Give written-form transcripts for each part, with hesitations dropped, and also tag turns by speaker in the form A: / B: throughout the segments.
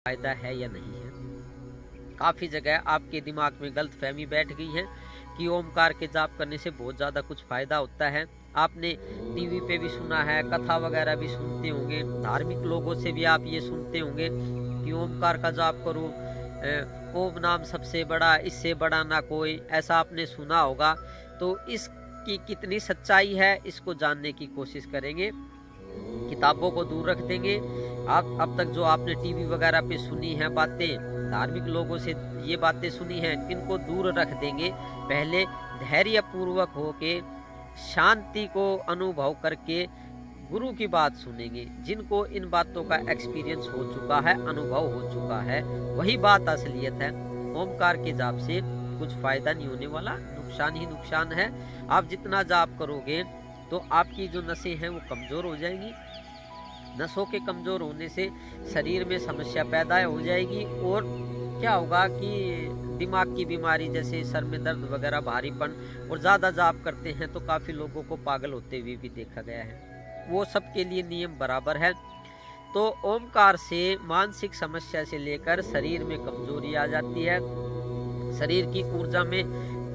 A: फायदा है या नहीं है। काफ़ी जगह आपके दिमाग में गलतफहमी बैठ गई है कि ओमकार के जाप करने से बहुत ज़्यादा कुछ फ़ायदा होता है। आपने टीवी पे भी सुना है, कथा वगैरह भी सुनते होंगे, धार्मिक लोगों से भी आप ये सुनते होंगे कि ओमकार का जाप करो, ओम नाम सबसे बड़ा, इससे बड़ा ना कोई, ऐसा आपने सुना होगा। तो इसकी कितनी सच्चाई है इसको जानने की कोशिश करेंगे। किताबों को दूर रख देंगे। आप अब तक जो आपने टीवी वगैरह पे सुनी है बातें, धार्मिक लोगों से ये बातें सुनी हैं, इनको दूर रख देंगे। पहले धैर्य पूर्वक होके शांति को अनुभव करके गुरु की बात सुनेंगे। जिनको इन बातों का एक्सपीरियंस हो चुका है, अनुभव हो चुका है, वही बात असलियत है। ओमकार के जाप से कुछ फायदा नहीं होने वाला, नुकसान ही नुकसान है। आप जितना जाप करोगे तो आपकी जो नसें हैं वो कमज़ोर हो जाएंगी। नसों के कमज़ोर होने से शरीर में समस्या पैदा हो जाएगी और क्या होगा कि दिमाग की बीमारी जैसे सर में दर्द वगैरह, भारीपन, और ज़्यादा जाप करते हैं तो काफ़ी लोगों को पागल होते हुए भी देखा गया है। वो सबके लिए नियम बराबर है। तो ओमकार से मानसिक समस्या से लेकर शरीर में कमजोरी आ जाती है, शरीर की ऊर्जा में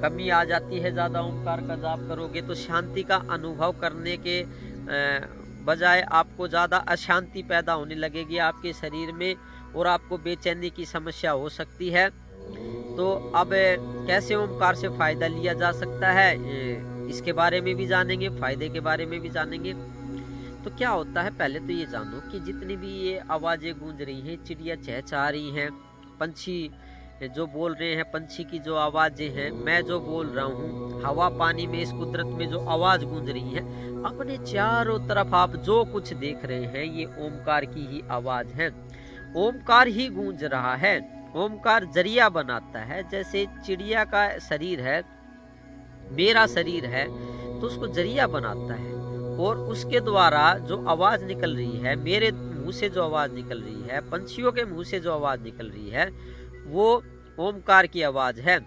A: कमी आ जाती है। ज़्यादा ओमकार का जाप करोगे तो शांति का अनुभव करने के बजाय आपको ज़्यादा अशांति पैदा होने लगेगी आपके शरीर में और आपको बेचैनी की समस्या हो सकती है। तो अब कैसे ओमकार से फ़ायदा लिया जा सकता है इसके बारे में भी जानेंगे, फ़ायदे के बारे में भी जानेंगे। तो क्या होता है, पहले तो ये जानो कि जितनी भी ये आवाज़ें गूंज रही हैं, चिड़िया चहचहा रही हैं, पंछी जो बोल रहे हैं, पंछी की जो आवाज़ें हैं, मैं जो बोल रहा हूँ, हवा पानी में इस कुदरत में जो आवाज़ गूंज रही है, अपने चारों तरफ आप जो कुछ देख रहे हैं ये ओमकार की ही आवाज़ है। ओमकार ही गूंज रहा है। ओमकार जरिया बनाता है। जैसे चिड़िया का शरीर है, मेरा शरीर है, तो उसको जरिया बनाता है और उसके द्वारा जो आवाज़ निकल रही है, मेरे मुंह से जो आवाज़ निकल रही है, पंछियों के मुंह से जो आवाज़ निकल रही है, वो ओमकार की आवाज़ है।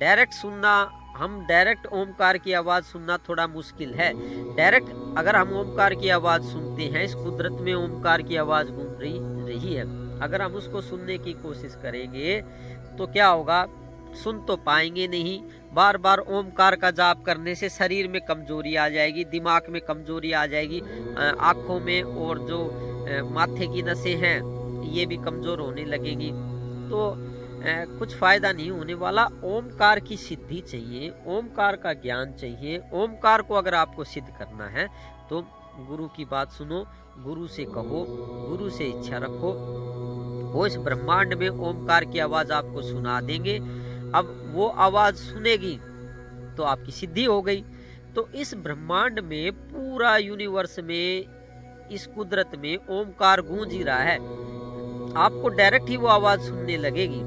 A: डायरेक्ट सुनना, हम डायरेक्ट ओमकार की आवाज़ सुनना थोड़ा मुश्किल है। डायरेक्ट अगर हम ओमकार की आवाज़ सुनते हैं, इस कुदरत में ओमकार की आवाज़ गूंज रही है, अगर हम उसको सुनने की कोशिश करेंगे तो क्या होगा, सुन तो पाएंगे नहीं। बार बार ओमकार का जाप करने से शरीर में कमजोरी आ जाएगी, दिमाग में कमजोरी आ जाएगी, आँखों में और जो माथे की नसें हैं ये भी कमज़ोर होने लगेंगी। तो कुछ फ़ायदा नहीं होने वाला। ओमकार की सिद्धि चाहिए, ओमकार का ज्ञान चाहिए। ओमकार को अगर आपको सिद्ध करना है तो गुरु की बात सुनो, गुरु से कहो, गुरु से इच्छा रखो, वो इस ब्रह्मांड में ओमकार की आवाज़ आपको सुना देंगे। अब वो आवाज़ सुनेगी तो आपकी सिद्धि हो गई। तो इस ब्रह्मांड में, पूरा यूनिवर्स में, इस कुदरत में ओमकार गूंज ही रहा है, आपको डायरेक्ट ही वो आवाज़ सुनने लगेगी।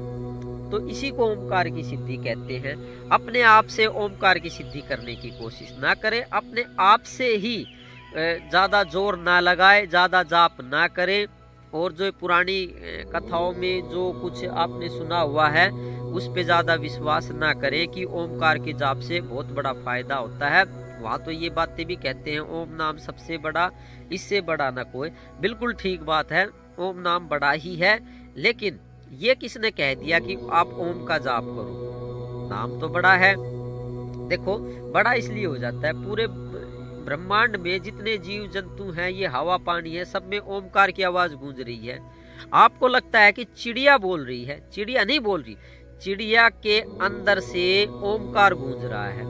A: तो इसी को ओमकार की सिद्धि कहते हैं। अपने आप से ओमकार की सिद्धि करने की कोशिश ना करें, अपने आप से ही ज़्यादा जोर ना लगाए, ज़्यादा जाप ना करें। और जो पुरानी कथाओं में जो कुछ आपने सुना हुआ है उस पे ज़्यादा विश्वास ना करें कि ओमकार के जाप से बहुत बड़ा फ़ायदा होता है। वहाँ तो ये बातें भी कहते हैं, ओम नाम सबसे बड़ा, इससे बड़ा ना कोई। बिल्कुल ठीक बात है, ओम नाम बड़ा ही है, लेकिन ये किसने कह दिया कि आप ओम का जाप करो? नाम तो बड़ा है। देखो, बड़ा इसलिए हो जाता है, पूरे ब्रह्मांड में जितने जीव जंतु हैं, ये हवा पानी है, सब में ओमकार की आवाज़ गूंज रही है। आपको लगता है कि चिड़िया बोल रही है, चिड़िया नहीं बोल रही, चिड़िया के अंदर से ओमकार गूंज रहा है।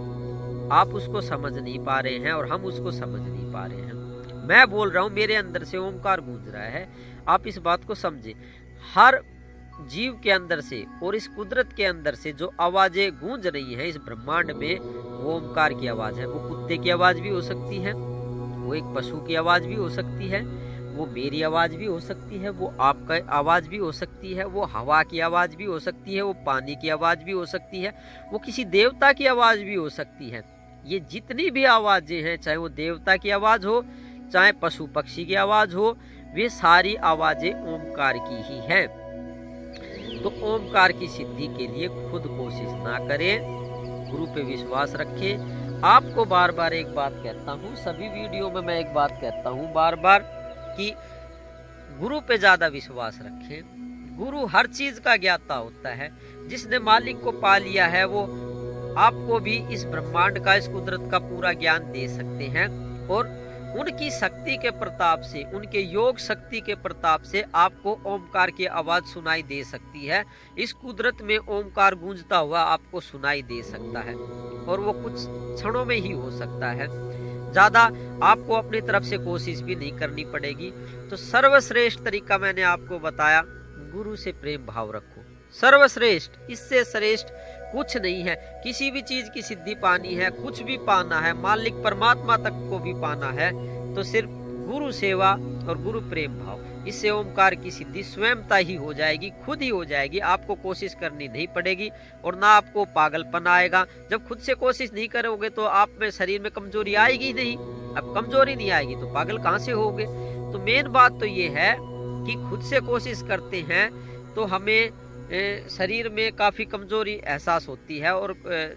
A: आप उसको समझ नहीं पा रहे हैं और हम उसको समझ नहीं पा रहे हैं। मैं बोल रहा हूँ, मेरे अंदर से ओमकार गूंज रहा है, आप इस बात को समझे। हर जीव के अंदर से और इस कुदरत के अंदर से जो आवाजें गूंज रही हैं इस ब्रह्मांड में, वो ओमकार की आवाज है। वो कुत्ते की आवाज भी हो सकती है, वो एक पशु की आवाज भी हो सकती है, वो मेरी आवाज भी हो सकती है, वो आपका आवाज भी हो सकती है, वो हवा की आवाज भी हो सकती है, वो पानी की आवाज भी हो सकती है, वो किसी देवता की आवाज भी हो सकती है। ये जितनी भी आवाजें हैं, चाहे वो देवता की आवाज हो, चाहे पशु पक्षी की आवाज हो, वे सारी आवाजें ओमकार की ही हैं। तो ओमकार की सिद्धि के लिए खुद कोशिश ना करें, गुरु पे विश्वास रखें। आपको बार बार एक बात कहता हूँ, सभी वीडियो में मैं एक बात कहता हूँ बार बार, कि गुरु पे ज्यादा विश्वास रखें, गुरु हर चीज का ज्ञाता होता है। जिसने मालिक को पा लिया है वो आपको भी इस ब्रह्मांड का, इस कुदरत का पूरा ज्ञान दे सकते हैं। और उनकी शक्ति के प्रताप से, उनके योग शक्ति के प्रताप से आपको ओमकार की आवाज सुनाई दे सकती है। इस कुदरत में ओमकार गूंजता हुआ आपको सुनाई दे सकता है और वो कुछ क्षणों में ही हो सकता है। ज्यादा आपको अपनी तरफ से कोशिश भी नहीं करनी पड़ेगी। तो सर्वश्रेष्ठ तरीका मैंने आपको बताया, गुरु से प्रेम भाव रखो, सर्वश्रेष्ठ, इससे श्रेष्ठ कुछ नहीं है। किसी भी चीज की सिद्धि पानी है, कुछ भी पाना है, मालिक परमात्मा तक को भी पाना है, तो सिर्फ गुरु सेवा और गुरु प्रेम भाव, इससे ओमकार की सिद्धि स्वयंता ही हो जाएगी, खुद ही हो जाएगी। आपको कोशिश करनी नहीं पड़ेगी और ना आपको पागलपन आएगा। जब खुद से कोशिश नहीं करोगे तो आप में शरीर में कमजोरी आएगी नहीं। अब कमजोरी नहीं आएगी तो पागल कहाँ से होगे। तो मेन बात तो ये है कि खुद से कोशिश करते हैं तो हमें शरीर में काफी कमजोरी एहसास होती है और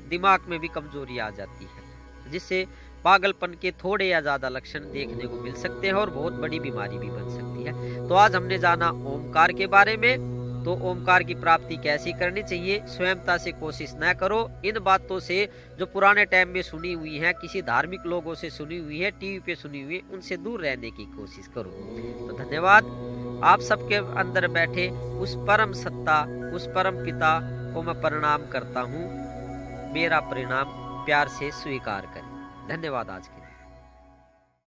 A: दिमाग में भी कमजोरी आ जाती है, जिससे पागलपन के थोड़े या ज्यादा लक्षण देखने को मिल सकते हैं और बहुत बड़ी बीमारी भी बन सकती है। तो आज हमने जाना ओमकार के बारे में। तो ओमकार की प्राप्ति कैसी करनी चाहिए, स्वयंता से कोशिश न करो। इन बातों से जो पुराने टाइम में सुनी हुई है, किसी धार्मिक लोगों से सुनी हुई है, टीवी पे सुनी हुई है, उनसे दूर रहने की कोशिश करो। तो धन्यवाद। आप सबके अंदर बैठे उस परम सत्ता, उस परम पिता को मैं प्रणाम करता हूँ। मेरा परिणाम प्यार से स्वीकार करें। धन्यवाद आज के